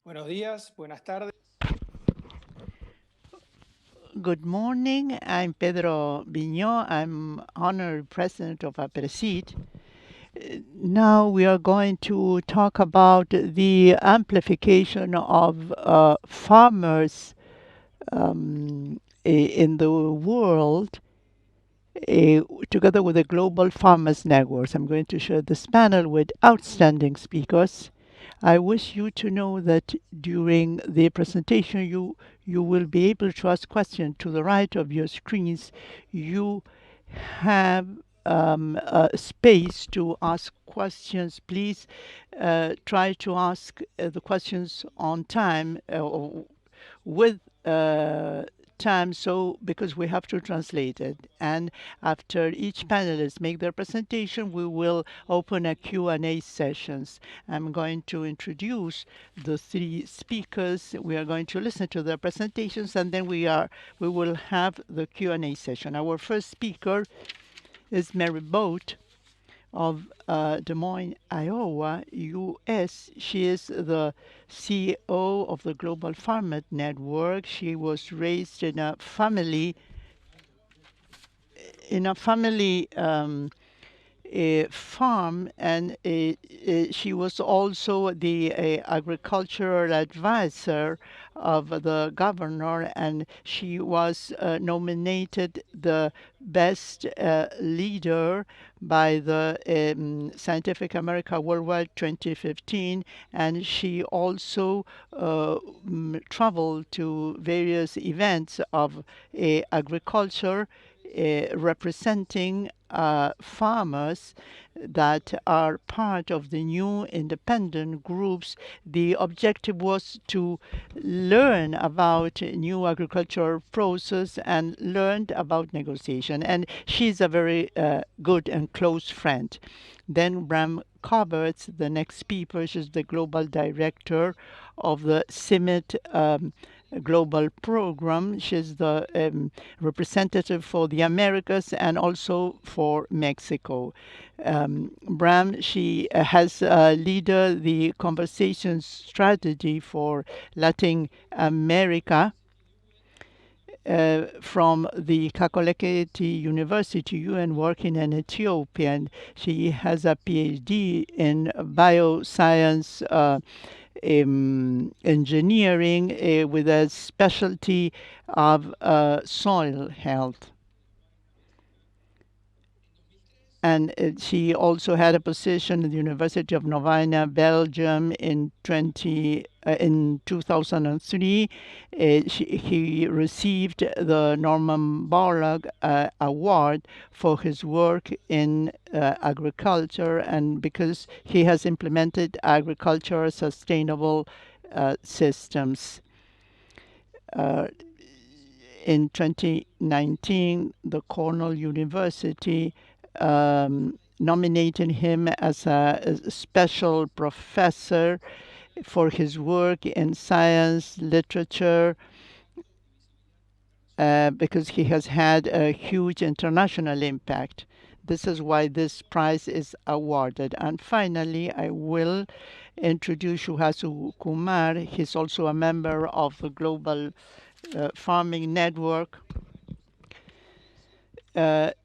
Buenos días, buenas tardes. Good morning. I'm Pedro Viño. I'm honorary president of Aapresid. Now we are going to talk about the amplification of farmers in the world together with the Global Farmers Network. I'm going to share this panel with outstanding speakers. I wish you to know that during the presentation, you will be able to ask questions to the right of your screens. You have space to ask questions. Please try to ask the questions on time or with time, so because we have to translate it. And after each panelist make their presentation, we will open a Q&A sessions. I'm going to introduce the three speakers. We are going to listen to their presentations, and then we will have the Q&A session. Our first speaker is Mary Boote of Des Moines, Iowa, U.S. She is the CEO of the Global Farmer Network. She was raised in a family a farm, and she was also the agricultural advisor of the governor, and she was nominated the best leader by the Scientific America Worldwide 2015, and she also traveled to various events of agriculture representing farmers that are part of the new independent groups. The objective was to learn about new agricultural process and learned about negotiation. And she's a very good and close friend. Then Bram Coberts, the next speaker, is the global director of the CIMIT global program. She's the representative for the Americas and also for Mexico. Bram, she has leader the conversation strategy for Latin America from the Kakoleketi University, UN, working in Ethiopia. And she has a PhD in bioscience engineering with a specialty of soil health. And she also had a position at the University of Novina, Belgium, in 2003. He received the Norman Borlaug Award for his work in agriculture, and because he has implemented agriculture sustainable systems. In 2019, the Cornell University nominated him as a special professor for his work in science, literature, because he has had a huge international impact. This is why this prize is awarded. And finally, I will introduce Sudhanshu Kumar. He's also a member of the Global Farming Network.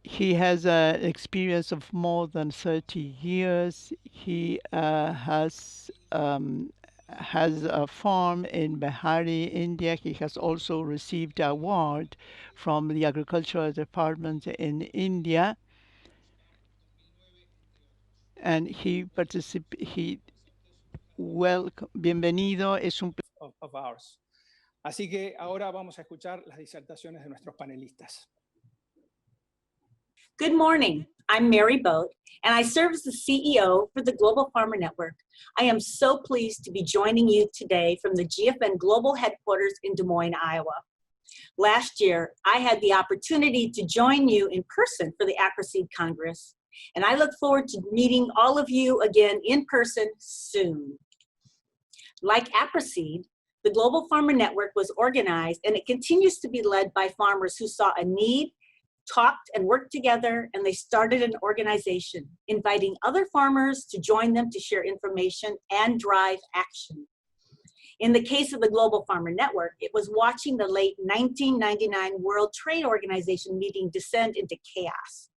He has an experience of more than 30 years. He has a farm in Bihari, India. He has also received an award from the Agricultural Department in India. And bienvenido, es un Of ours. Así que ahora vamos a escuchar las disertaciones de nuestros panelistas. Good morning. I'm Mary Boote, and I serve as the CEO for the Global Farmer Network. I am so pleased to be joining you today from the GFN Global Headquarters in Des Moines, Iowa. Last year, I had the opportunity to join you in person for the Aapresid Congress, and I look forward to meeting all of you again in person soon. Like Aapresid, the Global Farmer Network was organized, and it continues to be led by farmers who saw a need, talked and worked together, and they started an organization, inviting other farmers to join them to share information and drive action. In the case of the Global Farmer Network, it was watching the late 1999 World Trade Organization meeting descend into chaos.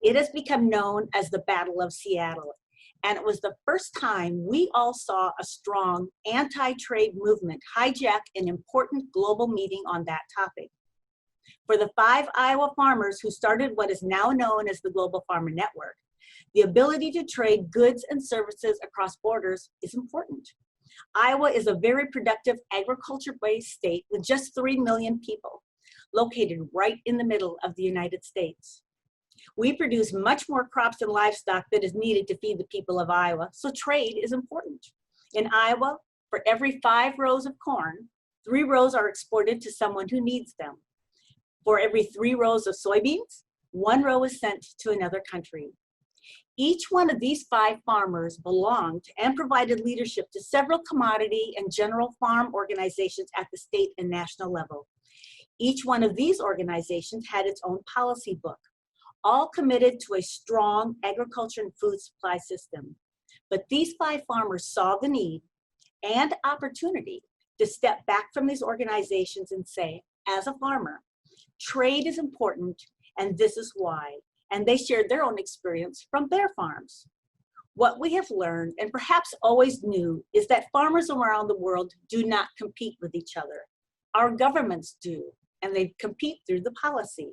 It has become known as the Battle of Seattle, and it was the first time we all saw a strong anti-trade movement hijack an important global meeting on that topic. For the 5 Iowa farmers who started what is now known as the Global Farmer Network, the ability to trade goods and services across borders is important. Iowa is a very productive agriculture-based state with just 3 million people, located right in the middle of the United States. We produce much more crops and livestock that is needed to feed the people of Iowa, so trade is important. In Iowa, for every 5 rows of corn, 3 rows are exported to someone who needs them. For every 3 rows of soybeans, 1 row is sent to another country. Each one of these 5 farmers belonged and provided leadership to several commodity and general farm organizations at the state and national level. Each one of these organizations had its own policy book, all committed to a strong agriculture and food supply system. But these 5 farmers saw the need and opportunity to step back from these organizations and say, as a farmer, trade is important and this is why. And they shared their own experience from their farms. What we have learned, and perhaps always knew, is that farmers around the world do not compete with each other. Our governments do, and they compete through the policy.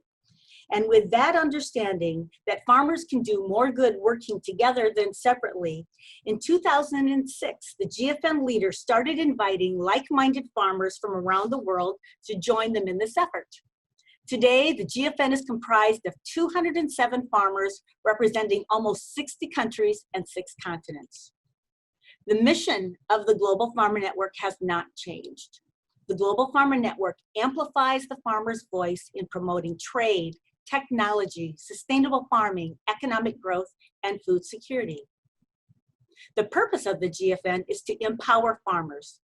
And with that understanding that farmers can do more good working together than separately, in 2006, the GFN leaders started inviting like-minded farmers from around the world to join them in this effort. Today, the GFN is comprised of 207 farmers representing almost 60 countries and 6 continents. The mission of the Global Farmer Network has not changed. The Global Farmer Network amplifies the farmer's voice in promoting trade, technology, sustainable farming, economic growth, and food security. The purpose of the GFN is to empower farmers,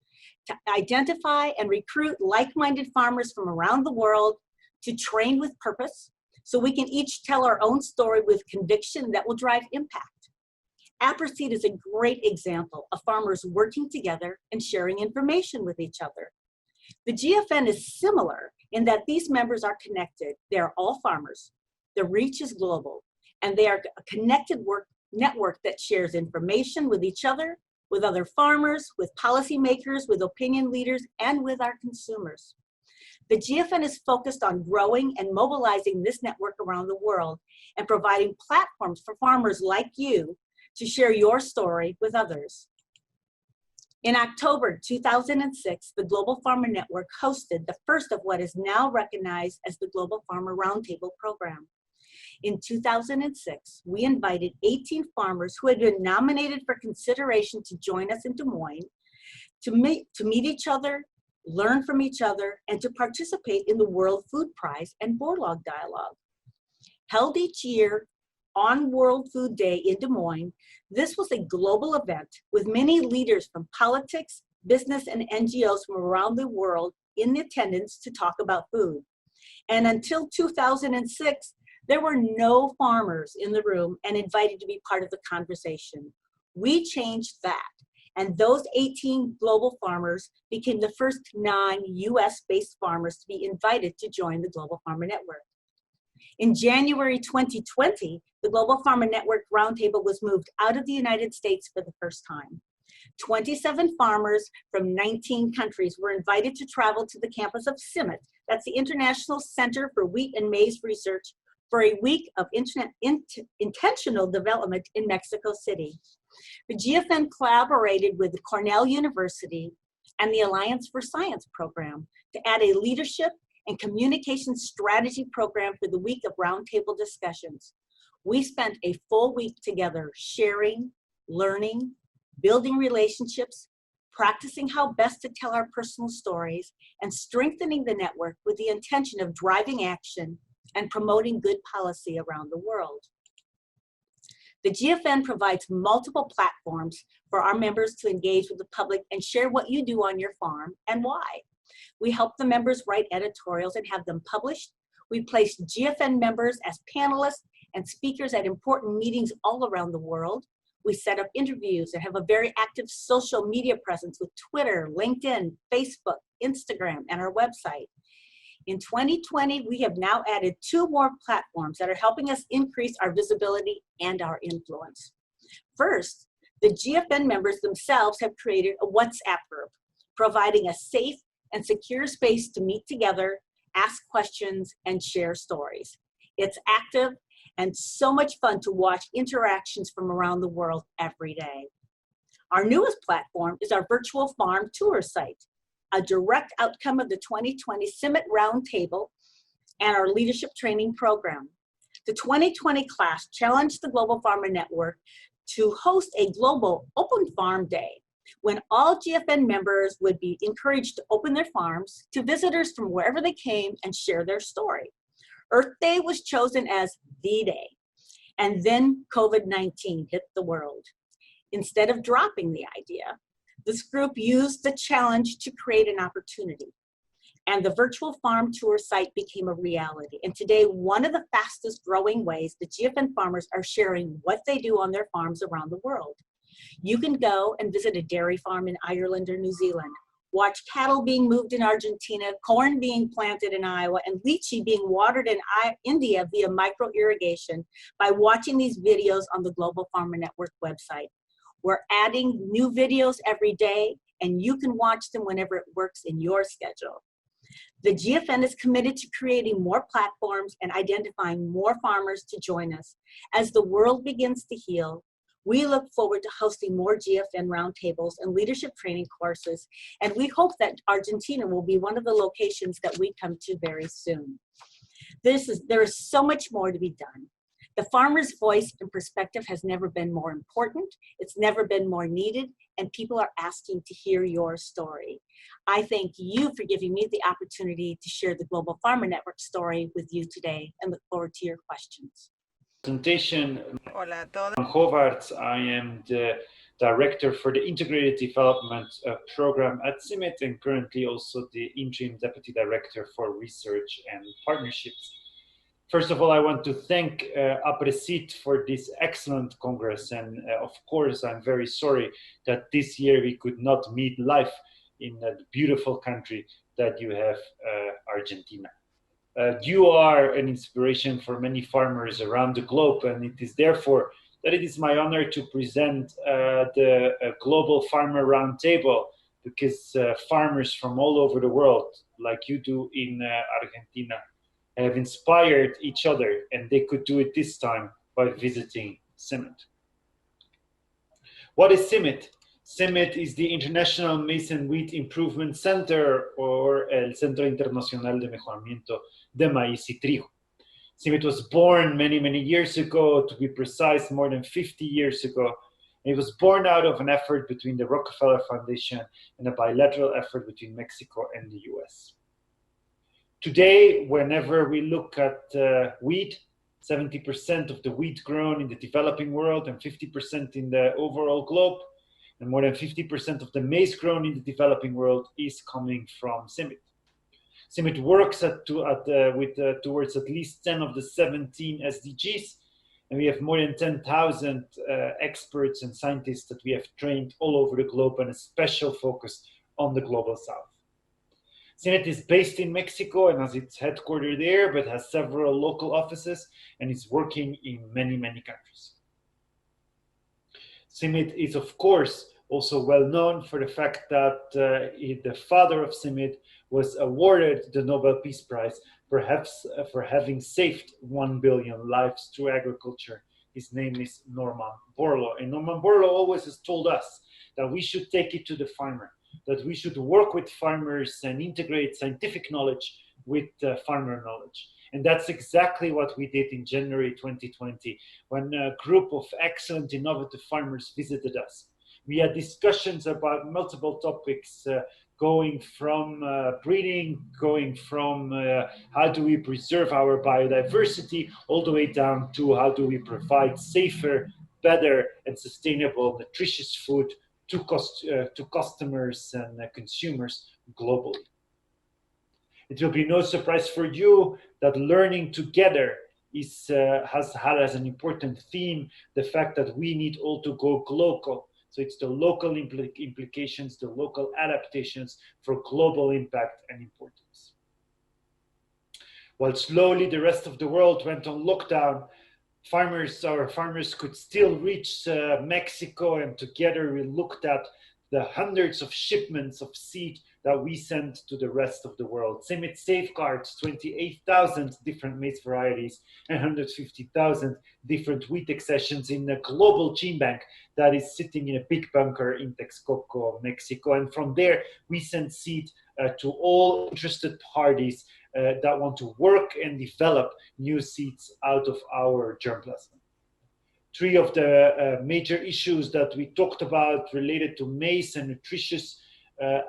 to identify and recruit like-minded farmers from around the world, to train with purpose, so we can each tell our own story with conviction that will drive impact. Aapresid is a great example of farmers working together and sharing information with each other. The GFN is similar in that these members are connected. They are all farmers. The reach is global, and they are a connected network that shares information with each other, with other farmers, with policymakers, with opinion leaders, and with our consumers. The GFN is focused on growing and mobilizing this network around the world and providing platforms for farmers like you to share your story with others. In October 2006, the Global Farmer Network hosted the first of what is now recognized as the Global Farmer Roundtable program. In 2006, we invited 18 farmers who had been nominated for consideration to join us in Des Moines to meet each other, learn from each other, and to participate in the World Food Prize and Boardlog Dialogue. Held each year on World Food Day in Des Moines, this was a global event with many leaders from politics, business, and NGOs from around the world in attendance to talk about food. And until 2006, there were no farmers in the room and invited to be part of the conversation. We changed that. And those 18 global farmers became the first non-US based farmers to be invited to join the Global Farmer Network. In January 2020, the Global Farmer Network Roundtable was moved out of the United States for the first time. 27 farmers from 19 countries were invited to travel to the campus of CIMMYT, that's the International Center for Wheat and Maize Research, for a week of intentional development in Mexico City. The GFN collaborated with Cornell University and the Alliance for Science program to add a leadership and communication strategy program for the week of roundtable discussions. We spent a full week together sharing, learning, building relationships, practicing how best to tell our personal stories, and strengthening the network with the intention of driving action and promoting good policy around the world. The GFN provides multiple platforms for our members to engage with the public and share what you do on your farm and why. We help the members write editorials and have them published. We place GFN members as panelists and speakers at important meetings all around the world. We set up interviews and have a very active social media presence with Twitter, LinkedIn, Facebook, Instagram, and our website. In 2020, we have now added 2 more platforms that are helping us increase our visibility and our influence. First, the GFN members themselves have created a WhatsApp group, providing a safe and secure space to meet together, ask questions, and share stories. It's active and so much fun to watch interactions from around the world every day. Our newest platform is our virtual farm tour site, a direct outcome of the 2020 Summit Roundtable and our leadership training program. The 2020 class challenged the Global Farmer Network to host a global open farm day, when all GFN members would be encouraged to open their farms to visitors from wherever they came and share their story. Earth Day was chosen as the day, and then COVID-19 hit the world. Instead of dropping the idea, this group used the challenge to create an opportunity, and the virtual farm tour site became a reality. And today, one of the fastest growing ways the GFN farmers are sharing what they do on their farms around the world. You can go and visit a dairy farm in Ireland or New Zealand, watch cattle being moved in Argentina, corn being planted in Iowa, and lychee being watered in India via micro irrigation by watching these videos on the Global Farmer Network website. We're adding new videos every day, and you can watch them whenever it works in your schedule. The GFN is committed to creating more platforms and identifying more farmers to join us. As the world begins to heal, we look forward to hosting more GFN roundtables and leadership training courses, and we hope that Argentina will be one of the locations that we come to very soon. There is so much more to be done. The farmer's voice and perspective has never been more important, it's never been more needed, and people are asking to hear your story. I thank you for giving me the opportunity to share the Global Farmer Network story with you today, and look forward to your questions. Presentation. Hola a todos. I'm Howard. I am the Director for the Integrated Development Program at CIMIT, and currently also the Interim Deputy Director for Research and Partnerships. First of all, I want to thank Aapresid for this excellent Congress, and of course, I'm very sorry that this year we could not meet live in the beautiful country that you have, Argentina. You are an inspiration for many farmers around the globe, and it is therefore that it is my honor to present the Global Farmer Roundtable, because farmers from all over the world, like you do in Argentina, have inspired each other, and they could do it this time by visiting CIMIT. What is CIMIT? CIMIT is the International Maize and Wheat Improvement Center, or el Centro Internacional de Mejoramiento de Maíz y Trigo. CIMIT was born many, many years ago, to be precise, more than 50 years ago. It was born out of an effort between the Rockefeller Foundation and a bilateral effort between Mexico and the US. Today, whenever we look at wheat, 70% of the wheat grown in the developing world and 50% in the overall globe, and more than 50% of the maize grown in the developing world is coming from CIMIT. CIMIT works towards at least 10 of the 17 SDGs, and we have more than 10,000 experts and scientists that we have trained all over the globe, and a special focus on the Global South. CIMIT is based in Mexico and has its headquarters there, but has several local offices and is working in many, many countries. CIMIT is, of course, also well known for the fact that the father of CIMIT was awarded the Nobel Peace Prize, perhaps for having saved 1 billion lives through agriculture. His name is Norman Borlaug. And Norman Borlaug always has told us that we should take it to the farmer, that we should work with farmers and integrate scientific knowledge with farmer knowledge. And that's exactly what we did in January 2020, when a group of excellent, innovative farmers visited us. We had discussions about multiple topics, going from breeding, going from how do we preserve our biodiversity, all the way down to how do we provide safer, better, and sustainable, nutritious food to customers and consumers globally. It will be no surprise for you that learning together has had as an important theme the fact that we need all to go local. So it's the local implications, the local adaptations for global impact and importance. While slowly the rest of the world went on lockdown, our farmers could still reach Mexico, and together we looked at the hundreds of shipments of seed that we sent to the rest of the world. CIMMYT safeguards 28,000 different maize varieties and 150,000 different wheat accessions in a global gene bank that is sitting in a big bunker in Texcoco, Mexico. And from there, we send seed to all interested parties that want to work and develop new seeds out of our germplasm. Three of the major issues that we talked about related to maize and nutritious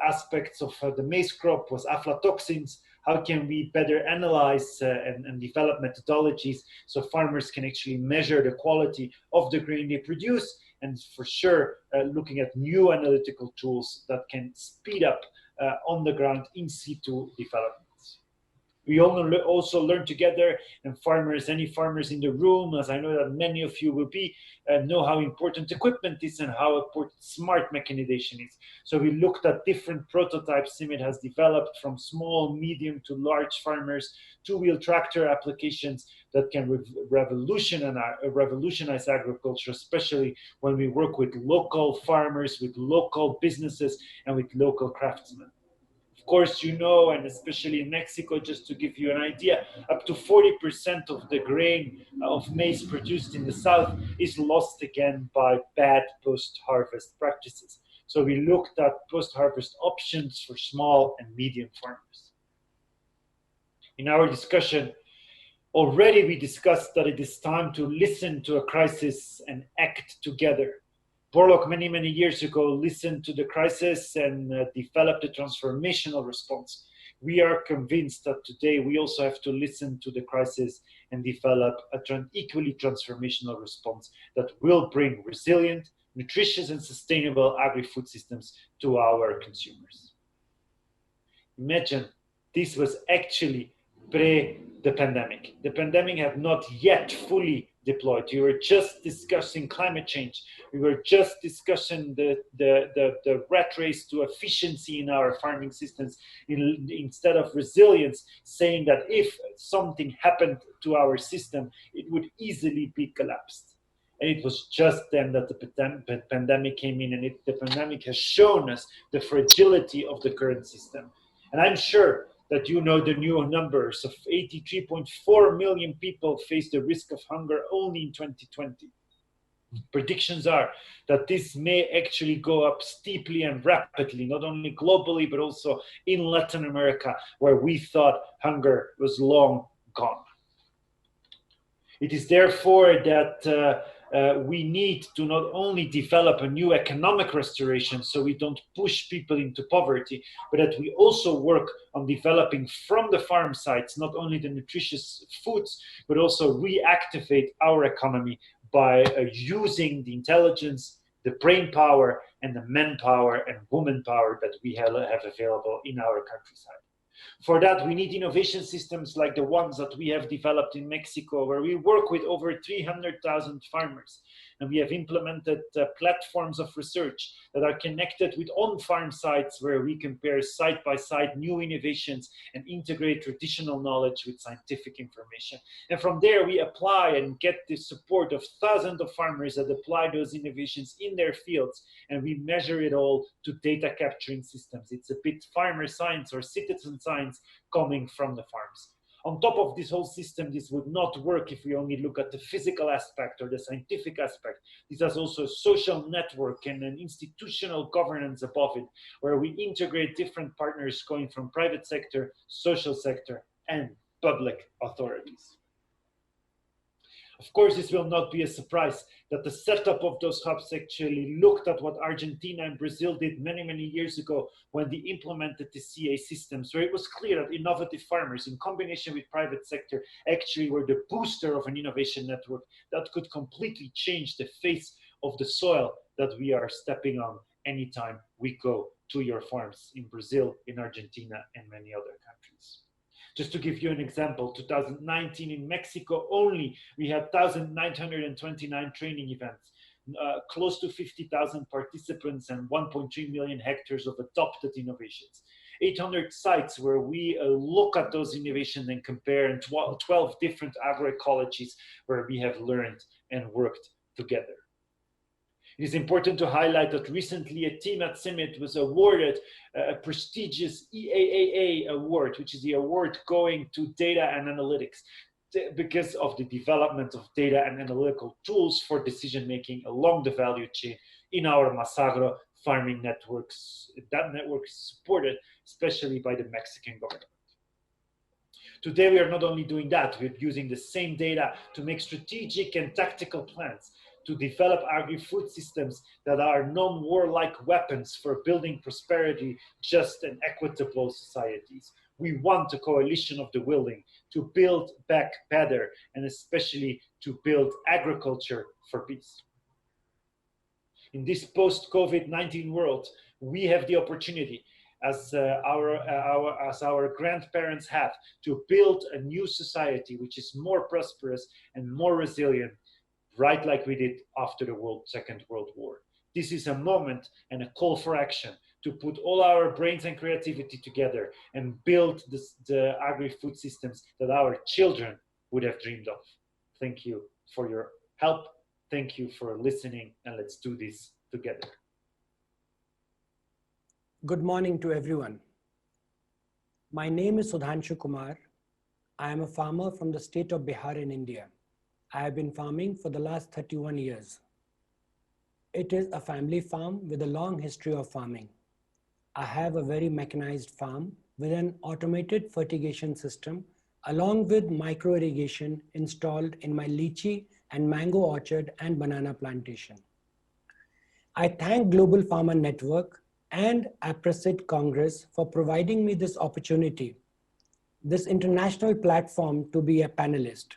aspects of the maize crop was aflatoxins. How can we better analyze and develop methodologies so farmers can actually measure the quality of the grain they produce? And for sure, looking at new analytical tools that can speed up on the ground in situ developments. We also learn together, and any farmers in the room, as I know that many of you will be, know how important equipment is and how important smart mechanization is. So we looked at different prototypes CIMMYT has developed, from small, medium to large farmers, two-wheel tractor applications that can revolutionize agriculture, especially when we work with local farmers, with local businesses, and with local craftsmen. Of course, you know, and especially in Mexico, just to give you an idea, up to 40% of the grain of maize produced in the south is lost again by bad post-harvest practices. So we looked at post-harvest options for small and medium farmers. In our discussion, already we discussed that it is time to listen to a crisis and act together. Borlaug many years ago listened to the crisis and developed a transformational response. We are convinced that today we also have to listen to the crisis and develop an equally transformational response that will bring resilient, nutritious and sustainable agri-food systems to our consumers. Imagine this was actually the pandemic. The pandemic had not yet fully deployed. We were just discussing climate change. We were just discussing the rat race to efficiency in our farming systems instead of resilience, saying that if something happened to our system, it would easily be collapsed. And it was just then that the pandemic came in, and the pandemic has shown us the fragility of the current system. And I'm sure that you know the new numbers of 83.4 million people face the risk of hunger only in 2020. Predictions are that this may actually go up steeply and rapidly, not only globally, but also in Latin America, where we thought hunger was long gone. It is therefore that we need to not only develop a new economic restoration so we don't push people into poverty, but that we also work on developing from the farm sites not only the nutritious foods, but also reactivate our economy by using the intelligence, the brain power, and the manpower and woman power that we have available in our countryside. For that, we need innovation systems like the ones that we have developed in Mexico, where we work with over 300,000 farmers. And we have implemented platforms of research that are connected with on-farm sites where we compare side-by-side new innovations and integrate traditional knowledge with scientific information. And from there, we apply and get the support of thousands of farmers that apply those innovations in their fields. And we measure it all to data capturing systems. It's a bit farmer science or citizen science coming from the farms. On top of this whole system, this would not work if we only look at the physical aspect or the scientific aspect. This has also a social network and an institutional governance above it, where we integrate different partners going from private sector, social sector, and public authorities. Of course, this will not be a surprise that the setup of those hubs actually looked at what Argentina and Brazil did many years ago when they implemented the CA systems, where it was clear that innovative farmers in combination with private sector actually were the booster of an innovation network that could completely change the face of the soil that we are stepping on anytime we go to your farms in Brazil, in Argentina, and many other countries. Just to give you an example, 2019 in Mexico only, we had 1,929 training events, close to 50,000 participants and 1.3 million hectares of adopted innovations. 800 sites where we look at those innovations and compare, and 12 different agroecologies where we have learned and worked together. It is important to highlight that recently a team at CIMMYT was awarded a prestigious EAAA award, which is the award going to data and analytics, because of the development of data and analytical tools for decision-making along the value chain in our Masagro farming networks. That network is supported especially by the Mexican government. Today, we are not only doing that, we're using the same data to make strategic and tactical plans, to develop agri-food systems that are non-warlike weapons for building prosperity, just and equitable societies. We want a coalition of the willing to build back better, and especially to build agriculture for peace. In this post-COVID-19 world, we have the opportunity, as our grandparents have, to build a new society which is more prosperous and more resilient, right like we did after the Second World War. This is a moment and a call for action to put all our brains and creativity together and build the agri-food systems that our children would have dreamed of. Thank you for your help. Thank you for listening, and let's do this together. Good morning to everyone. My name is Sudhanshu Kumar. I am a farmer from the state of Bihar in India. I have been farming for the last 31 years. It is a family farm with a long history of farming. I have a very mechanized farm with an automated fertigation system along with micro irrigation installed in my lychee and mango orchard and banana plantation. I thank Global Farmer Network and Aapresid Congress for providing me this opportunity, this international platform to be a panelist.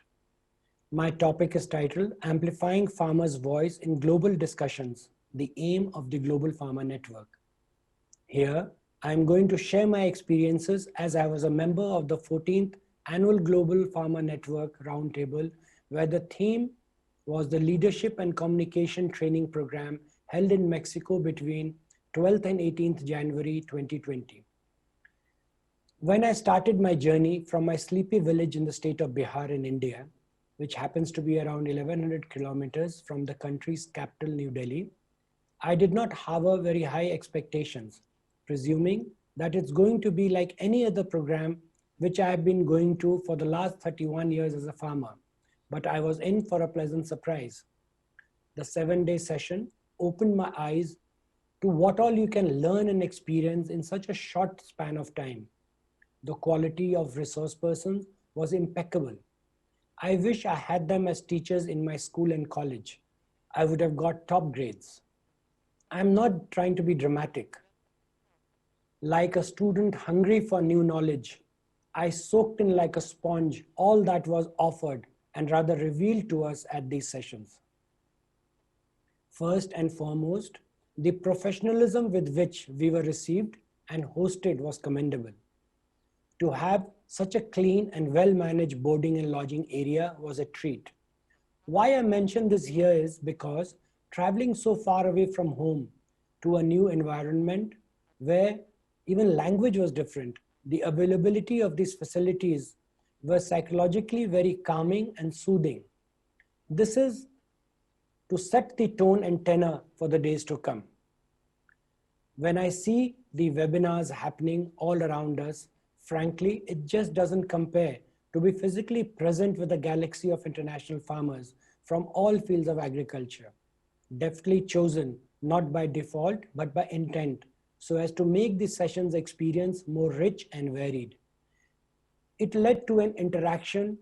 My topic is titled Amplifying Farmers' Voice in Global Discussions, the aim of the Global Farmer Network. Here, I am going to share my experiences as I was a member of the 14th Annual Global Farmer Network Roundtable, where the theme was the Leadership and Communication Training Program held in Mexico between 12th and 18th January 2020. When I started my journey from my sleepy village in the state of Bihar in India, which happens to be around 1100 kilometers from the country's capital, New Delhi, I did not harbor very high expectations, presuming that it's going to be like any other program which I have been going to for the last 31 years as a farmer, but I was in for a pleasant surprise. The 7-day session opened my eyes to what all you can learn and experience in such a short span of time. The quality of resource persons was impeccable. I wish I had them as teachers in my school and college. I would have got top grades. I'm not trying to be dramatic. Like a student hungry for new knowledge, I soaked in like a sponge all that was offered and rather revealed to us at these sessions. First and foremost, the professionalism with which we were received and hosted was commendable. To have such a clean and well-managed boarding and lodging area was a treat. Why I mention this here is because traveling so far away from home to a new environment where even language was different, the availability of these facilities were psychologically very calming and soothing. This is to set the tone and tenor for the days to come. When I see the webinars happening all around us, frankly, it just doesn't compare to be physically present with a galaxy of international farmers from all fields of agriculture, deftly chosen not by default but by intent, so as to make the sessions experience more rich and varied. It led to an interaction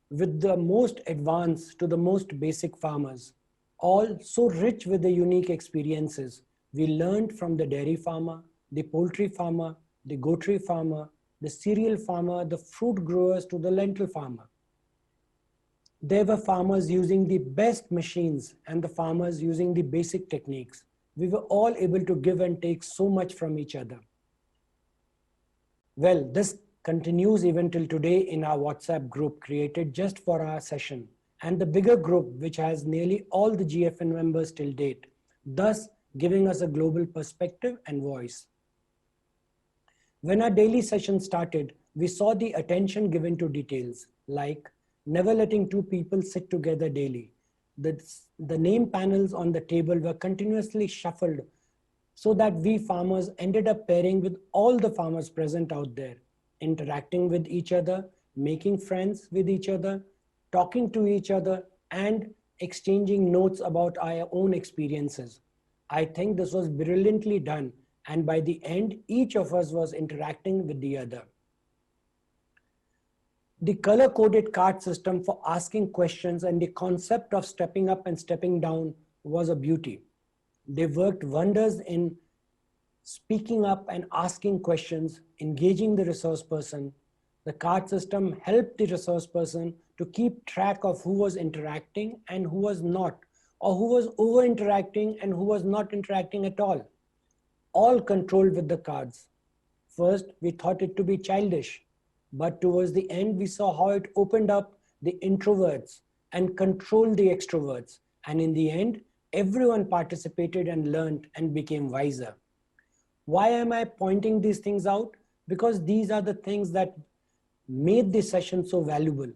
with the most advanced to the most basic farmers, all so rich with the unique experiences. We learned from the dairy farmer, the poultry farmer, the goatry farmer, the cereal farmer, the fruit growers to the lentil farmer. There were farmers using the best machines and the farmers using the basic techniques. We were all able to give and take so much from each other. Well, this continues even till today in our WhatsApp group created just for our session, and the bigger group which has nearly all the GFN members till date, thus giving us a global perspective and voice. When our daily session started, we saw the attention given to details, like never letting two people sit together daily. The name panels on the table were continuously shuffled so that we farmers ended up pairing with all the farmers present out there, interacting with each other, making friends with each other, talking to each other, and exchanging notes about our own experiences. I think this was brilliantly done, and by the end, each of us was interacting with the other. The color-coded card system for asking questions and the concept of stepping up and stepping down was a beauty. They worked wonders in speaking up and asking questions, engaging the resource person. The card system helped the resource person to keep track of who was interacting and who was not, or who was over-interacting and who was not interacting at all controlled with the cards. First, we thought it to be childish, but towards the end, we saw how it opened up the introverts and controlled the extroverts. And in the end, everyone participated and learned and became wiser. Why am I pointing these things out? Because these are the things that made this session so valuable.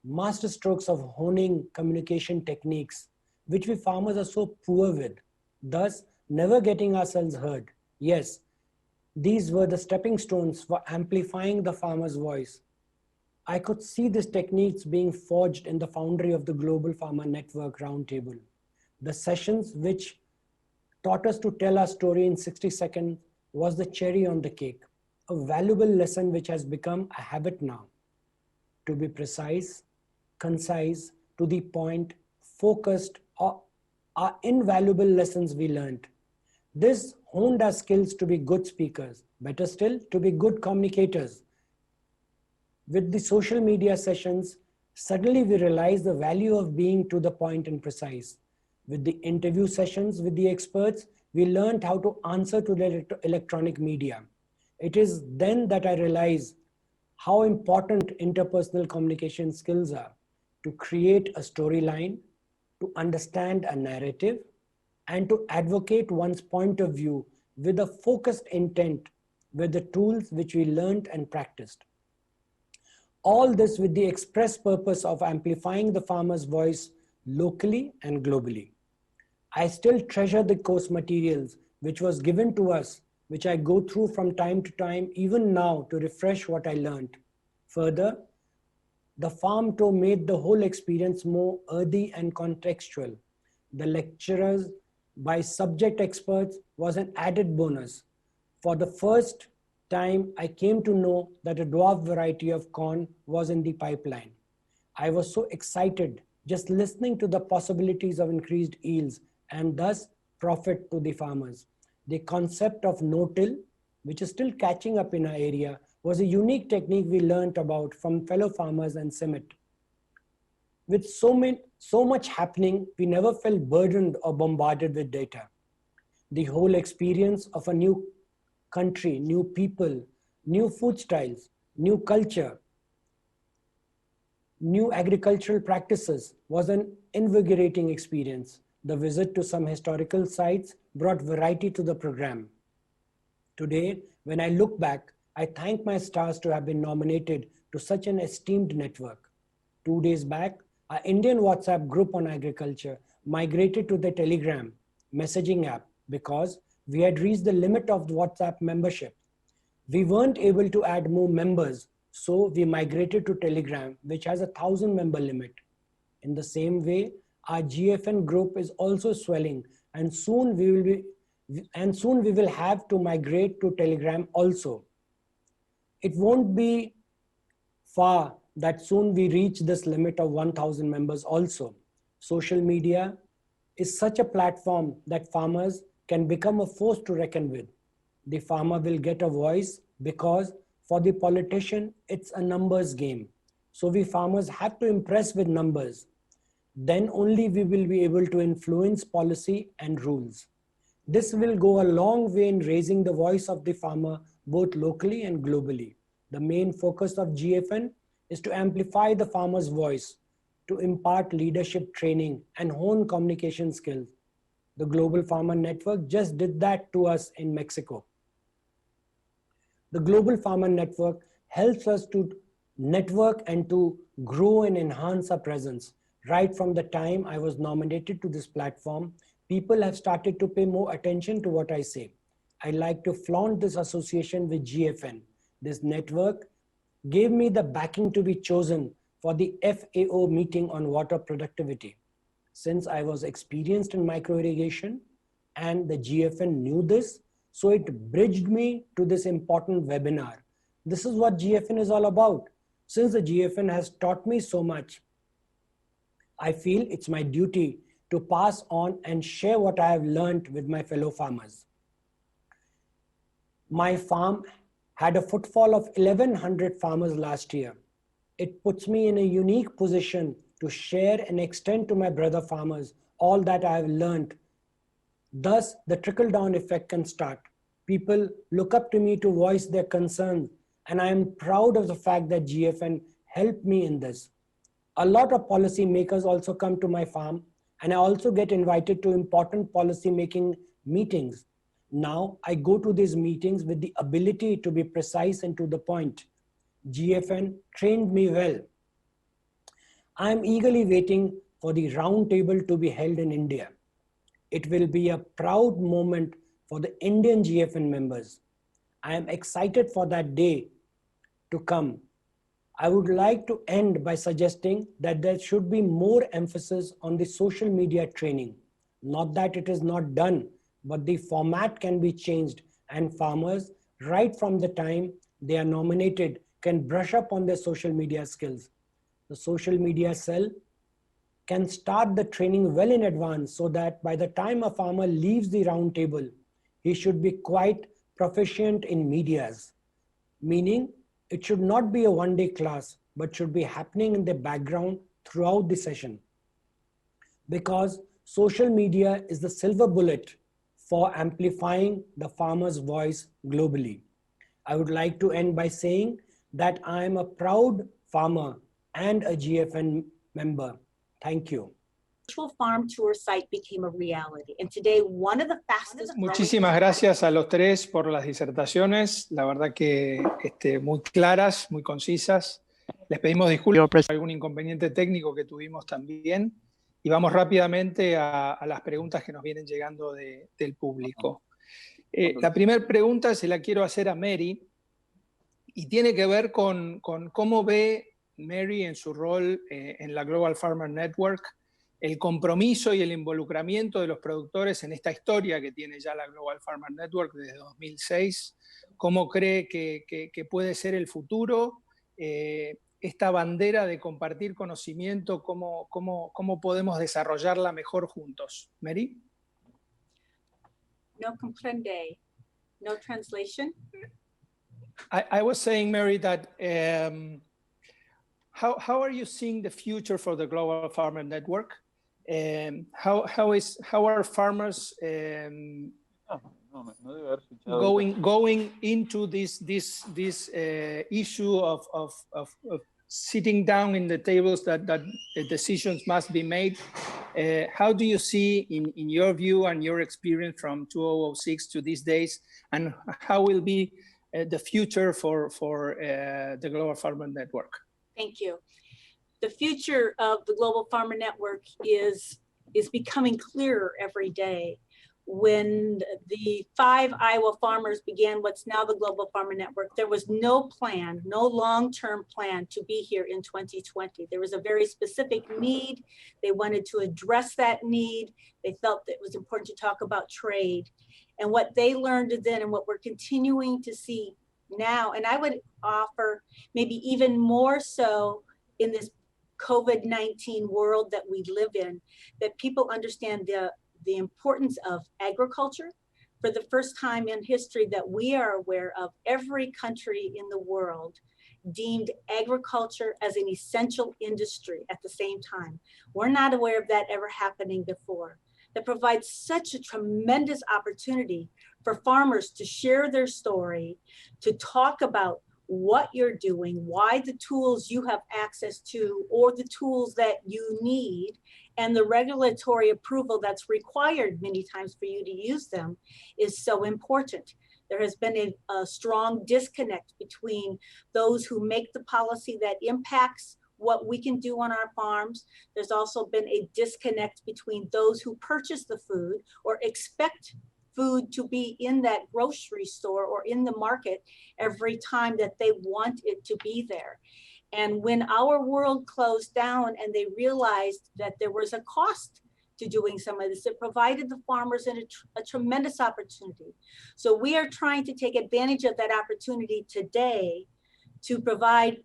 Master strokes of honing communication techniques, which we farmers are so poor with, thus never getting ourselves heard. Yes, these were the stepping stones for amplifying the farmer's voice. I could see these techniques being forged in the foundry of the Global Farmer Network Roundtable. The sessions which taught us to tell our story in 60 seconds was the cherry on the cake, a valuable lesson which has become a habit now. To be precise, concise, to the point, focused, are invaluable lessons we learned. This honed our skills to be good speakers, better still, to be good communicators. With the social media sessions, suddenly we realized the value of being to the point and precise. With the interview sessions with the experts, we learned how to answer to the electronic media. It is then that I realized how important interpersonal communication skills are to create a storyline, to understand a narrative, and to advocate one's point of view with a focused intent with the tools which we learned and practiced. All this with the express purpose of amplifying the farmer's voice locally and globally. I still treasure the course materials which was given to us, which I go through from time to time, even now, to refresh what I learned. Further, the farm tour made the whole experience more earthy and contextual. The lecturers by subject experts was an added bonus. For the first time, I came to know that a dwarf variety of corn was in the pipeline. I was so excited just listening to the possibilities of increased yields and thus profit to the farmers. The concept of no-till, which is still catching up in our area, was a unique technique we learned about from fellow farmers and CIMIT. With so much happening, we never felt burdened or bombarded with data. The whole experience of a new country, new people, new food styles, new culture, new agricultural practices was an invigorating experience. The visit to some historical sites brought variety to the program. Today, when I look back, I thank my stars to have been nominated to such an esteemed network. 2 days back, our Indian WhatsApp group on agriculture migrated to the Telegram messaging app because we had reached the limit of WhatsApp membership. We weren't able to add more members, so we migrated to Telegram, which has a 1,000 member limit. In the same way, our GFN group is also swelling, and soon we will have to migrate to Telegram also. It won't be far that soon we reach this limit of 1,000 members also. Social media is such a platform that farmers can become a force to reckon with. The farmer will get a voice because for the politician, it's a numbers game. So we farmers have to impress with numbers. Then only we will be able to influence policy and rules. This will go a long way in raising the voice of the farmer, both locally and globally. The main focus of GFN is to amplify the farmer's voice, to impart leadership training and hone communication skills. The Global Farmer Network just did that to us in Mexico. The Global Farmer Network helps us to network and to grow and enhance our presence. Right from the time I was nominated to this platform, people have started to pay more attention to what I say. I like to flaunt this association with GFN. This network gave me the backing to be chosen for the FAO meeting on water productivity. Since I was experienced in microirrigation and the GFN knew this, so it bridged me to this important webinar. This is what GFN is all about. Since the GFN has taught me so much, I feel it's my duty to pass on and share what I have learned with my fellow farmers. My farm had a footfall of 1,100 farmers last year. It puts me in a unique position to share and extend to my brother farmers all that I have learned. Thus, the trickle-down effect can start. People look up to me to voice their concerns, and I am proud of the fact that GFN helped me in this. A lot of policy makers also come to my farm, and I also get invited to important policy making meetings. Now I go to these meetings with the ability to be precise and to the point. GFN trained me well. I am eagerly waiting for the round table to be held in India. It will be a proud moment for the Indian GFN members. I am excited for that day to come. I would like to end by suggesting that there should be more emphasis on the social media training. Not that it is not done, but the format can be changed, and farmers, right from the time they are nominated, can brush up on their social media skills. The social media cell can start the training well in advance so that by the time a farmer leaves the round table, he should be quite proficient in medias, meaning it should not be a one-day class, but should be happening in the background throughout the session. Because social media is the silver bullet for amplifying the farmer's voice globally. I would like to end by saying that I am a proud farmer and a GFN member. Thank you. Virtual farm tour site became a reality, and today one of the fastest. Muchísimas gracias a los tres por las disertaciones, la verdad que muy claras, muy concisas. Les pedimos disculpas por algún inconveniente técnico que tuvimos también y vamos rápidamente a las preguntas que nos vienen llegando del público. La primera pregunta se la quiero hacer a Mary y tiene que ver con cómo ve Mary en su rol en la Global Farmer Network, el compromiso y el involucramiento de los productores en esta historia que tiene ya la Global Farmer Network desde 2006, cómo cree que puede ser el futuro, esta bandera de compartir conocimiento, cómo podemos desarrollarla mejor juntos. Mary? No comprende. No translation? I was saying, Mary, that how are you seeing the future for the Global Farmer Network? How are farmers going into this issue of sitting down in the tables that the decisions must be made? How do you see, in your view and your experience from 2006 to these days, and how will be the future for the Global Farmer Network? Thank you. The future of the Global Farmer Network is becoming clearer every day. When the 5 Iowa farmers began what's now the Global Farmer Network, there was no plan, no long-term plan to be here in 2020. There was a very specific need. They wanted to address that need. They felt that it was important to talk about trade. And what they learned then and what we're continuing to see now, and I would offer maybe even more so in this COVID-19 world that we live in, that people understand the importance of agriculture. For the first time in history that we are aware of, every country in the world deemed agriculture as an essential industry at the same time. We're not aware of that ever happening before. That provides such a tremendous opportunity for farmers to share their story, to talk about what you're doing, why the tools you have access to, or the tools that you need, and the regulatory approval that's required many times for you to use them is so important. There has been a strong disconnect between those who make the policy that impacts what we can do on our farms. There's also been a disconnect between those who purchase the food or expect food to be in that grocery store or in the market every time that they want it to be there. And when our world closed down and they realized that there was a cost to doing some of this, it provided the farmers a tremendous opportunity. So we are trying to take advantage of that opportunity today to provide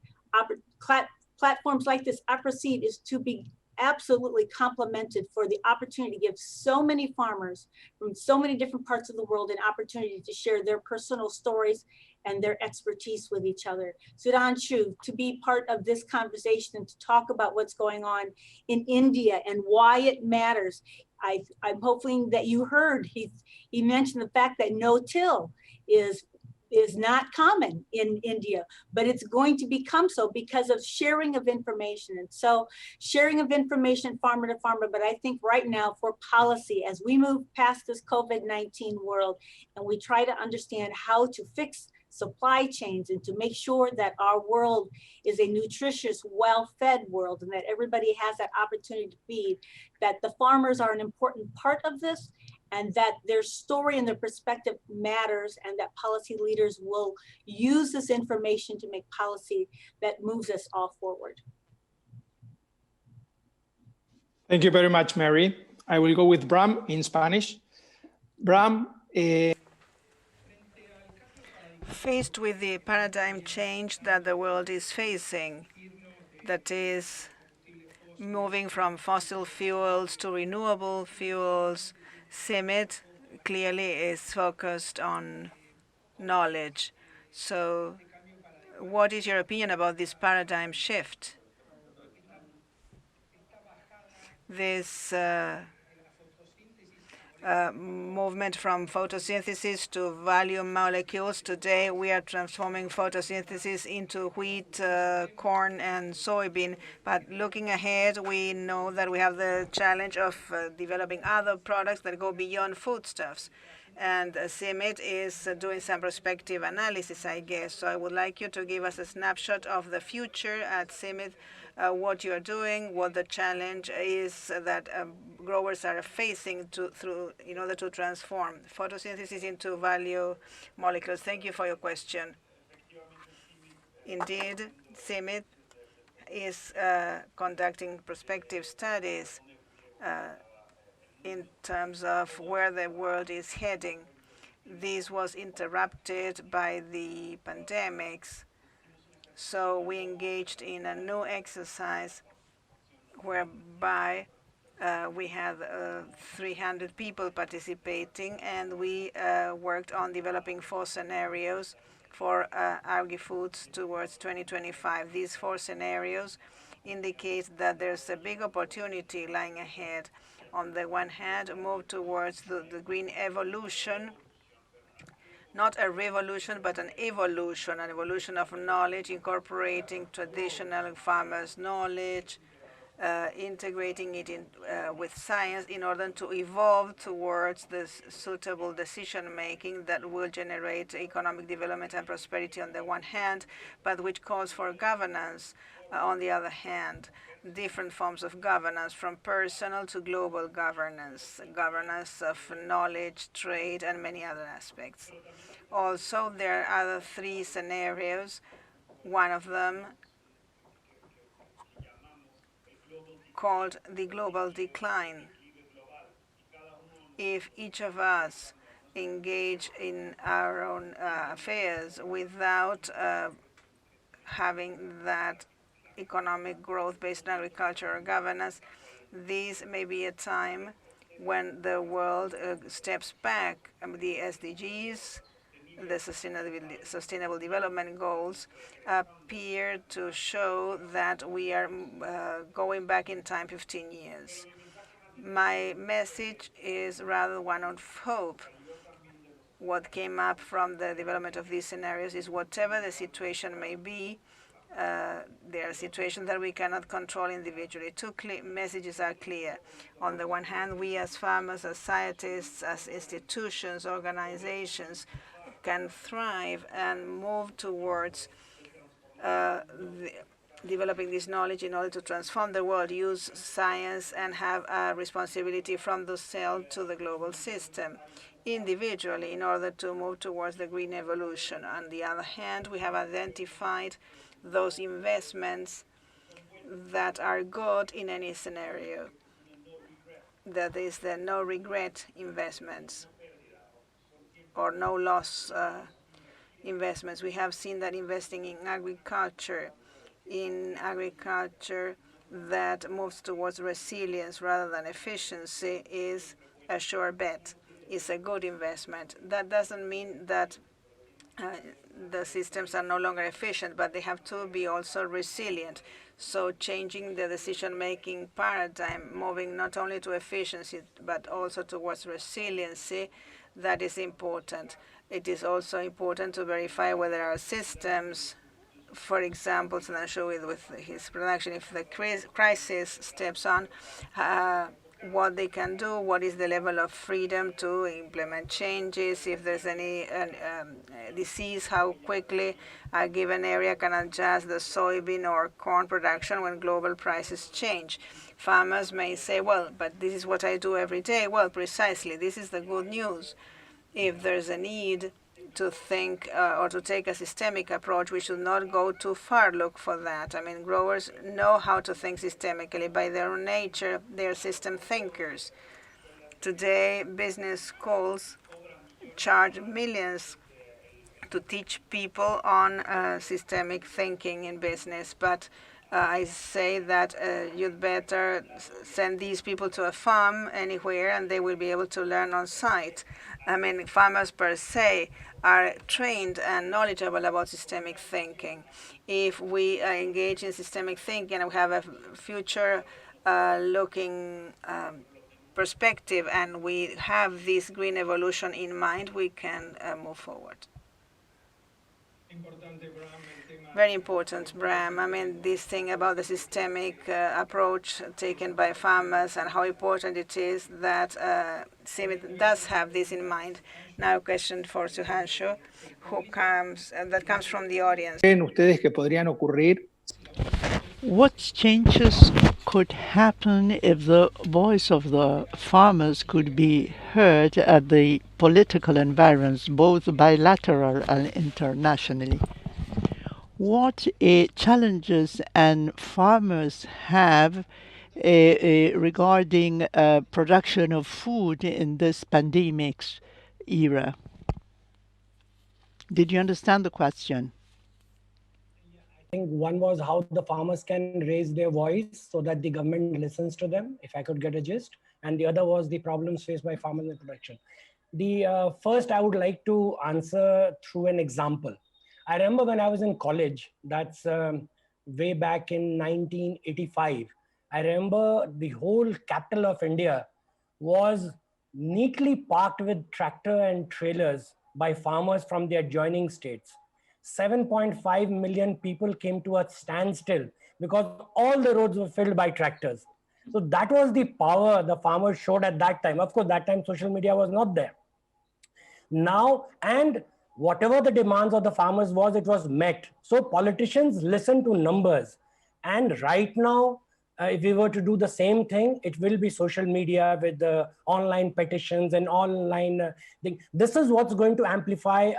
platforms like this. Aapresid is to be absolutely complimented for the opportunity to give so many farmers from so many different parts of the world an opportunity to share their personal stories and their expertise with each other. Sudhanshu, to be part of this conversation and to talk about what's going on in India and why it matters. I'm hoping that you heard, he mentioned the fact that no-till is not common in India, but it's going to become so because of sharing of information. And so sharing of information farmer to farmer, but I think right now for policy, as we move past this COVID-19 world and we try to understand how to fix supply chains and to make sure that our world is a nutritious, well-fed world and that everybody has that opportunity to feed, that the farmers are an important part of this, and that their story and their perspective matters, and that policy leaders will use this information to make policy that moves us all forward. Thank you very much, Mary. I will go with Bram in Spanish. Bram, faced with the paradigm change that the world is facing, that is moving from fossil fuels to renewable fuels, CIMMYT clearly is focused on knowledge. So what is your opinion about this paradigm shift? This movement from photosynthesis to value molecules. Today, we are transforming photosynthesis into wheat, corn, and soybean. But looking ahead, we know that we have the challenge of developing other products that go beyond foodstuffs. And CIMMYT is doing some prospective analysis, I guess. So I would like you to give us a snapshot of the future at CIMMYT, what you're doing, what the challenge is that growers are facing in order to transform photosynthesis into value molecules. Thank you for your question. Indeed, CIMMYT is conducting prospective studies in terms of where the world is heading. This was interrupted by the pandemics. So we engaged in a new exercise whereby we had 300 people participating, and we worked on developing 4 scenarios for agri-foods towards 2025. These 4 scenarios indicate that there's a big opportunity lying ahead. On the one hand, move towards the green evolution, not a revolution, but an evolution of knowledge, incorporating traditional farmers' knowledge, integrating it in, with science in order to evolve towards this suitable decision-making that will generate economic development and prosperity on the one hand, but which calls for governance on the other hand, different forms of governance from personal to global governance, governance of knowledge, trade, and many other aspects. Also, there are other 3 scenarios. One of them called the global decline. If each of us engage in our own affairs without having that economic growth based on agriculture or governance, this may be a time when the world steps back. The SDGs, the Sustainable Development Goals, appear to show that we are going back in time 15 years. My message is rather one of hope. what came up from the development of these scenarios is whatever the situation may be, there are situations that we cannot control individually. Two messages are clear. On the one hand, we as farmers, as scientists, as institutions, organizations, can thrive and move towards developing this knowledge in order to transform the world, use science, and have a responsibility from the cell to the global system individually in order to move towards the green evolution. On the other hand, we have identified those investments that are good in any scenario. That is the no regret investments or no loss investments. We have seen that investing in agriculture that moves towards resilience rather than efficiency is a sure bet. It's a good investment. That doesn't mean that the systems are no longer efficient, but they have to be also resilient. So changing the decision-making paradigm, moving not only to efficiency, but also towards resiliency, that is important. It is also important to verify whether our systems, for example, Sudhanshu with his production, if the crisis steps on, what they can do, what is the level of freedom to implement changes, if there's any disease, how quickly a given area can adjust the soybean or corn production when global prices change. Farmers may say, well, but this is what I do every day. Well, precisely, this is the good news. If there's a need to think or to take a systemic approach, we should not go too far. Look for that. I mean, growers know how to think systemically. By their own nature, they're system thinkers. Today, business schools charge millions to teach people on systemic thinking in business. But I say that you'd better send these people to a farm anywhere, and they will be able to learn on site. I mean, farmers per se are trained and knowledgeable about systemic thinking. If we engage in systemic thinking and we have a future-looking perspective and we have this green evolution in mind, we can move forward. Very important, Bram. I mean, this thing about the systemic approach taken by farmers and how important it is that CIMIT does have this in mind. Now a question for Sudhanshu, that comes from the audience. ¿Creen ustedes que podrían ocurrir? What changes could happen if the voice of the farmers could be heard at the political environs, both bilateral and internationally? What challenges and farmers have regarding production of food in this pandemic era? Did you understand the question? I think one was how the farmers can raise their voice so that the government listens to them, if I could get a gist. And the other was the problems faced by farmers in production. The first I would like to answer through an example. I remember when I was in college, that's way back in 1985. I remember the whole capital of India was neatly parked with tractor and trailers by farmers from the adjoining states. 7.5 million people came to a standstill because all the roads were filled by tractors. So that was the power the farmers showed at that time. Of course, that time social media was not there. Now, and whatever the demands of the farmers was, it was met. So politicians listen to numbers. And right now, if we were to do the same thing, it will be social media with the online petitions and online thing. This is what's going to amplify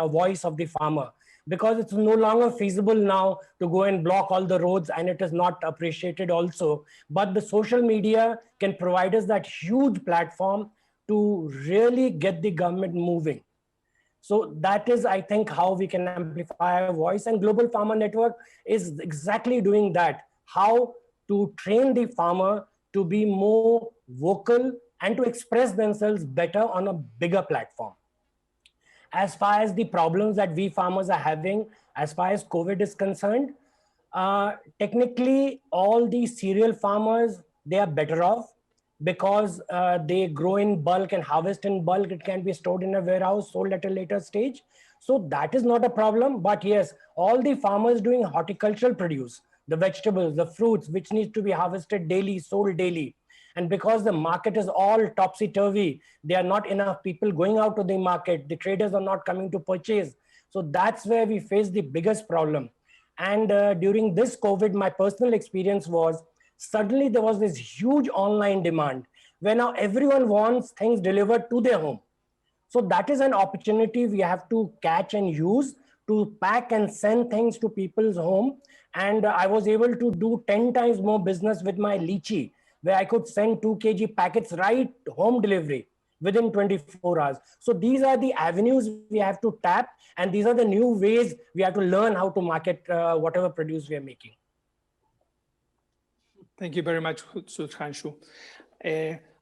voice of the farmer, because it's no longer feasible now to go and block all the roads, and it is not appreciated also. But the social media can provide us that huge platform to really get the government moving. So that is, I think, how we can amplify our voice. And Global Farmer Network is exactly doing that. How to train the farmer to be more vocal and to express themselves better on a bigger platform. As far as the problems that we farmers are having, as far as COVID is concerned, technically all the cereal farmers, they are better off. because they grow in bulk and harvest in bulk. It can be stored in a warehouse, sold at a later stage. So that is not a problem. But yes, all the farmers doing horticultural produce, the vegetables, the fruits, which needs to be harvested daily, sold daily. And because the market is all topsy-turvy, there are not enough people going out to the market. The traders are not coming to purchase. So that's where we face the biggest problem. And during this COVID, my personal experience was suddenly there was this huge online demand where now everyone wants things delivered to their home. So that is an opportunity we have to catch and use to pack and send things to people's home. And I was able to do 10 times more business with my lychee, where I could send 2 kg packets right home delivery within 24 hours. So these are the avenues we have to tap, and these are the new ways we have to learn how to market whatever produce we are making. Thank you very much, Sudhanshu.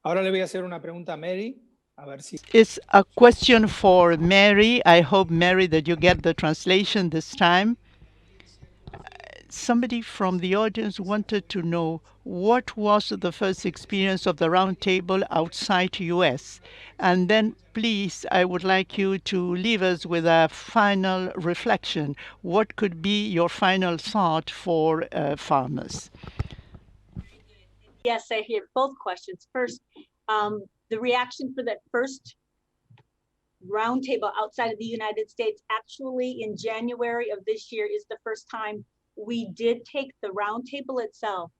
Ahora le voy a hacer una pregunta a Mary. A ver si... It's a question for Mary. I hope, Mary, that you get the translation this time. Somebody from the audience wanted to know what was the first experience of the roundtable outside US. And then, please, I would like you to leave us with a final reflection. What could be your final thought for farmers? Yes, I hear both questions. First, the reaction for that first roundtable outside of the United States, actually in January of this year is the first time we did take the roundtable itself.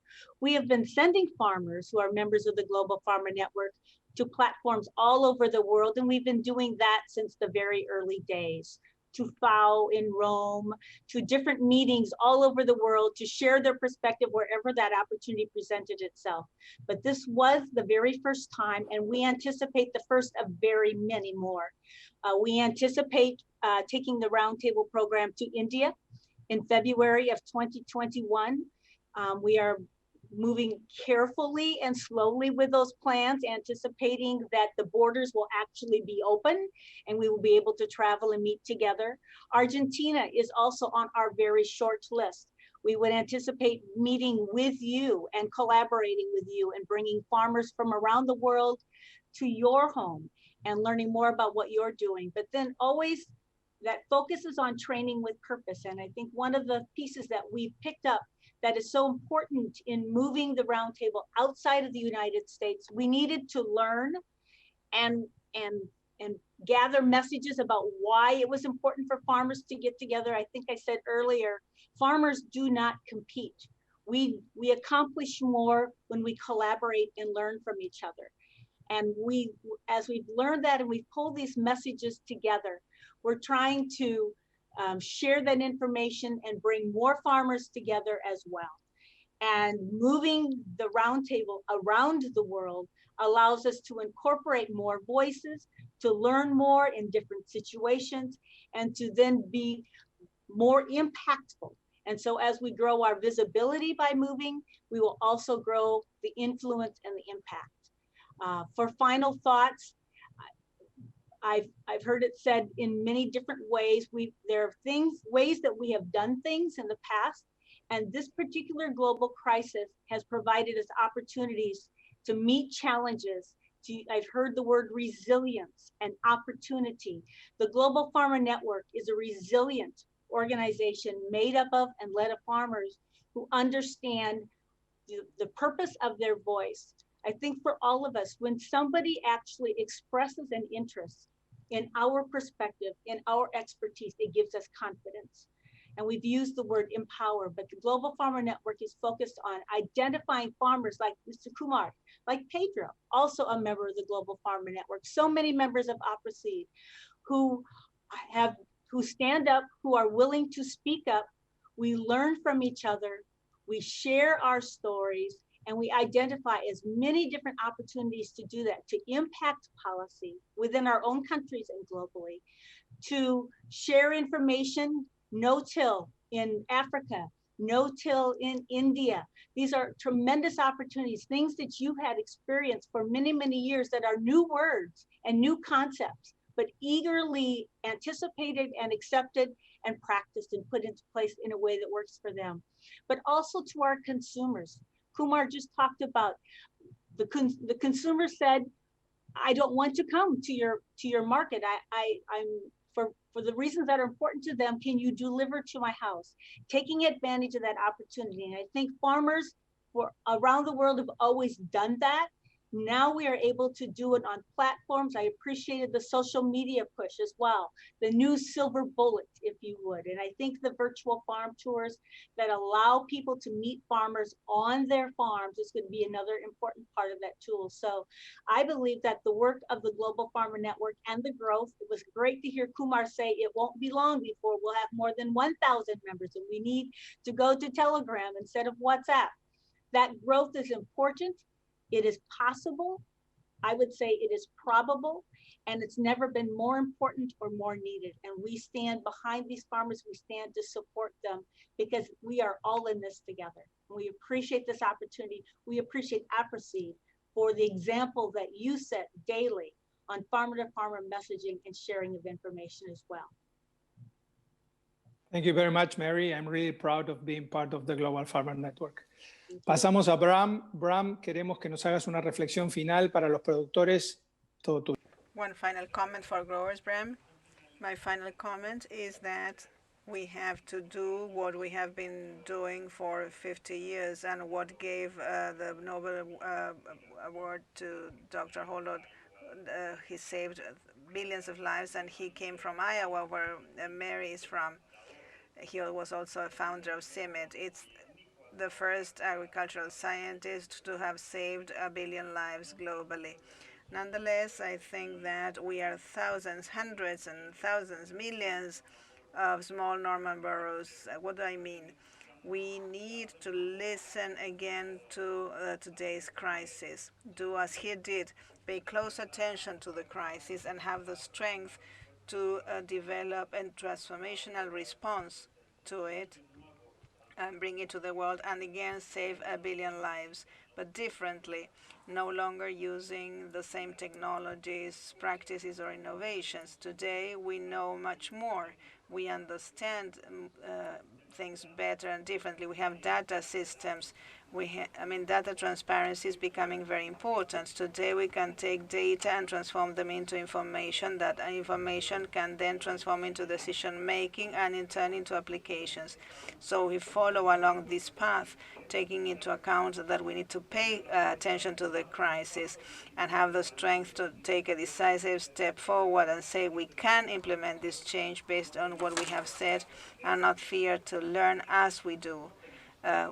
We have been sending farmers who are members of the Global Farmer Network to platforms all over the world, and we've been doing that since the very early days, to FAO in Rome, to different meetings all over the world to share their perspective wherever that opportunity presented itself. But this was the very first time, and we anticipate the first of very many more. We anticipate taking the roundtable program to India in February of 2021. We are moving carefully and slowly with those plans, anticipating that the borders will actually be open and we will be able to travel and meet together. Argentina is also on our very short list. We would anticipate meeting with you and collaborating with you and bringing farmers from around the world to your home and learning more about what you're doing. But then always that focuses on training with purpose. And I think one of the pieces that we've picked up that is so important in moving the roundtable outside of the United States, we needed to learn and gather messages about why it was important for farmers to get together. I think I said earlier, farmers do not compete. We accomplish more when we collaborate and learn from each other. And as we've learned that and we've pulled these messages together, we're trying to share that information and bring more farmers together as well. And moving the roundtable around the world allows us to incorporate more voices, to learn more in different situations, and to then be more impactful. And so as we grow our visibility by moving, we will also grow the influence and the impact. For final thoughts, I've heard it said in many different ways. There are ways that we have done things in the past, and this particular global crisis has provided us opportunities to meet challenges. I've heard the word resilience and opportunity. The Global Farmer Network is a resilient organization made up of and led of farmers who understand the purpose of their voice. I think for all of us, when somebody actually expresses an interest in our perspective, in our expertise, it gives us confidence. And we've used the word empower, but the Global Farmer Network is focused on identifying farmers like Mr. Kumar, like Pedro, also a member of the Global Farmer Network. So many members of Aapresid who stand up, who are willing to speak up. We learn from each other, we share our stories, and we identify as many different opportunities to do that, to impact policy within our own countries and globally, to share information, no-till in Africa, no-till in India. These are tremendous opportunities, things that you've had experienced for many, many years that are new words and new concepts, but eagerly anticipated and accepted and practiced and put into place in a way that works for them. But also to our consumers. Kumar just talked about The consumer said, I don't want to come to your market. I'm for the reasons that are important to them, can you deliver to my house? Taking advantage of that opportunity. And I think farmers around the world have always done that. Now we are able to do it on platforms. I appreciated the social media push as well, the new silver bullet, if you would. And I think the virtual farm tours that allow people to meet farmers on their farms is going to be another important part of that tool. So I believe that the work of the Global Farmer Network and the growth, it was great to hear Kumar say it won't be long before we'll have more than 1,000 members, and we need to go to Telegram instead of WhatsApp. That growth is important. It is possible. I would say it is probable, and it's never been more important or more needed. And we stand behind these farmers. We stand to support them because we are all in this together. We appreciate this opportunity. We appreciate Aapresid for the example that you set daily on farmer-to-farmer messaging and sharing of information as well. Thank you very much, Mary. I'm really proud of being part of the Global Farmer Network. Pasamos a Bram. Bram, queremos que nos hagas una reflexión final para los productores. Todo tuyo. One final comment for growers, Bram. My final comment is that we have to do what we have been doing for 50 years, and what gave the Nobel Award to Dr. Holod. He saved billions of lives, and he came from Iowa, where Mary is from. He was also a founder of CIMIT. It's the first agricultural scientist to have saved 1 billion lives globally. Nonetheless, I think that we are thousands, hundreds and thousands, millions of small Norman boroughs. What do I mean? We need to listen again to today's crisis. Do as he did, pay close attention to the crisis and have the strength to develop a transformational response to it and bring it to the world, and again save 1 billion lives, but differently, no longer using the same technologies, practices, or innovations. Today, we know much more. We understand things better and differently. We have data systems. Data transparency is becoming very important. Today, we can take data and transform them into information. That information can then transform into decision-making and in turn into applications. So we follow along this path, taking into account that we need to pay attention to the crisis and have the strength to take a decisive step forward and say we can implement this change based on what we have said and not fear to learn as we do.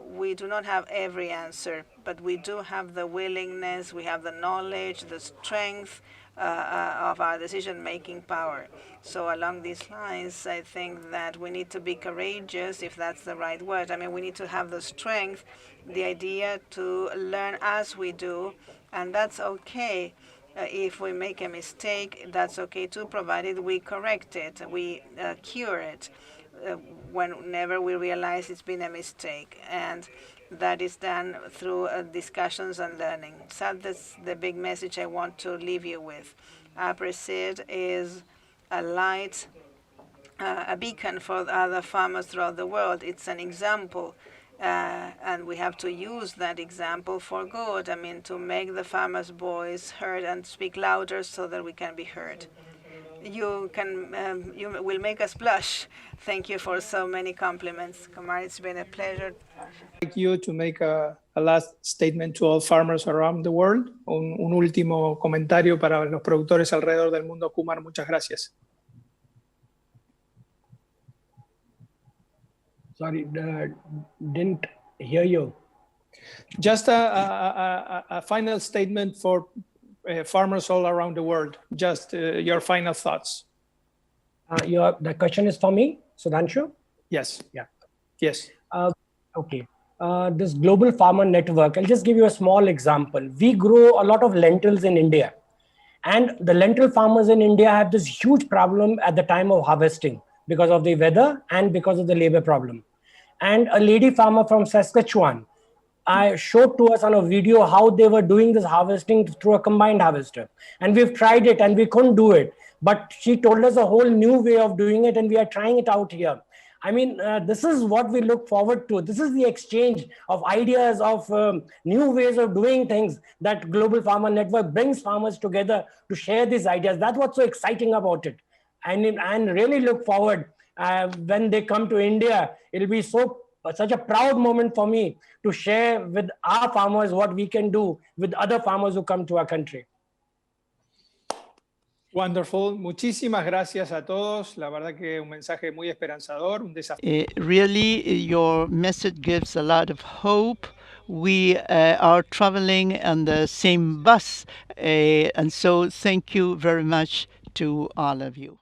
We do not have every answer, but we do have the willingness, we have the knowledge, the strength of our decision-making power. So along these lines, I think that we need to be courageous, if that's the right word. We need to have the strength, the idea to learn as we do, and that's okay. If we make a mistake, that's okay too, provided we correct it, we cure it. Whenever we realize it's been a mistake, and that is done through discussions and learning. So that's the big message I want to leave you with. Aapresid is a light, a beacon for other farmers throughout the world. It's an example, and we have to use that example for good. To make the farmers' voice heard and speak louder so that we can be heard. You will make us blush. Thank you for so many compliments. Kumar, it's been a pleasure. I'd like you to make a last statement to all farmers around the world. Un último comentario para los productores alrededor del mundo. Kumar, muchas gracias. Sorry, didn't hear you. Just a final statement for farmers all around the world. Just your final thoughts. The question is for me, Sudhanshu? Yes. Yeah. Yes. Okay. This Global Farmer Network, I'll just give you a small example. We grow a lot of lentils in India. And the lentil farmers in India have this huge problem at the time of harvesting because of the weather and because of the labor problem. And a lady farmer from Saskatchewan showed to us on a video how they were doing this harvesting through a combined harvester. And we've tried it and we couldn't do it. But she told us a whole new way of doing it, and we are trying it out here. I mean, this is what we look forward to. This is the exchange of ideas, of new ways of doing things that Global Farmer Network brings farmers together to share these ideas. That's what's so exciting about it. And really look forward when they come to India. It'll be such a proud moment for me to share with our farmers what we can do with other farmers who come to our country. Wonderful. Muchísimas gracias a todos. La verdad que un mensaje muy esperanzador, un desafío. Really, your message gives a lot of hope. We are traveling on the same bus, and so thank you very much to all of you.